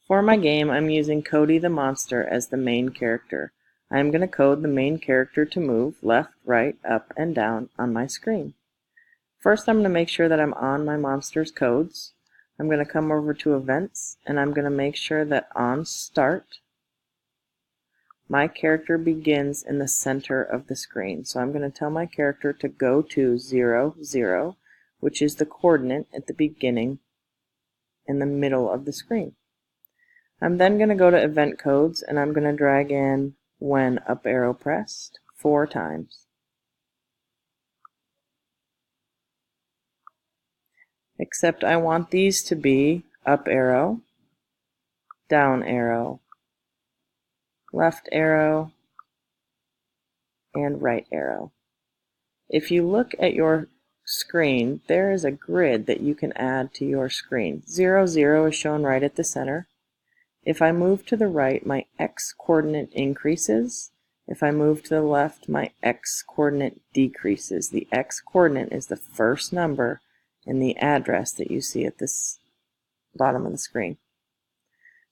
For my game, I'm using Cody the Monster as the main character. I'm going to code the main character to move left, right, up, and down on my screen. First, I'm going to make sure that I'm on my monster's codes. I'm going to come over to Events, and I'm going to make sure that on Start, my character begins in the center of the screen. So I'm going to tell my character to go to 0, 0, which is the coordinate at the beginning in the middle of the screen. I'm then going to go to Event Codes, and I'm going to drag in when up arrow pressed 4 times. Except I want these to be up arrow, down arrow, left arrow, and right arrow. If you look at your screen, there is a grid that you can add to your screen. 0, 0 is shown right at the center. If I move to the right, my x coordinate increases. If I move to the left, my x coordinate decreases. The x coordinate is the first number in the address that you see at this bottom of the screen.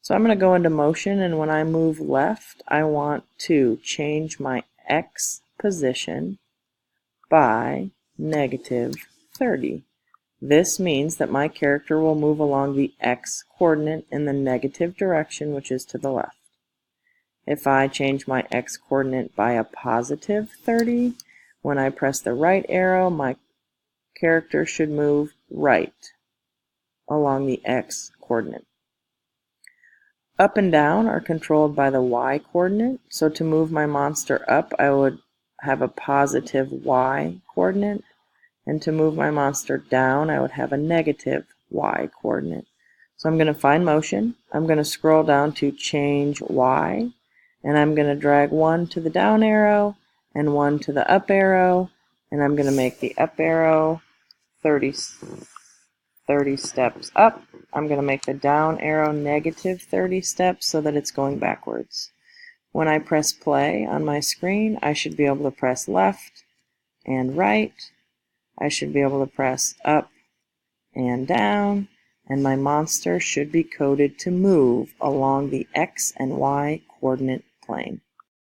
So I'm going to go into motion, and when I move left, I want to change my x position by -30. This means that my character will move along the x coordinate in the negative direction, which is to the left. If I change my x coordinate by a +30, when I press the right arrow, my character should move right along the x coordinate. Up and down are controlled by the y coordinate, so to move my monster up, I would have a positive y coordinate, and to move my monster down, I would have a negative y coordinate. So I'm going to find motion, I'm going to scroll down to change y, and I'm going to drag one to the down arrow and one to the up arrow, and I'm going to make the up arrow 30 steps up. I'm going to make the down arrow -30 steps so that it's going backwards. When I press play on my screen, I should be able to press left and right. I should be able to press up and down, and my monster should be coded to move along the x and y coordinate plane.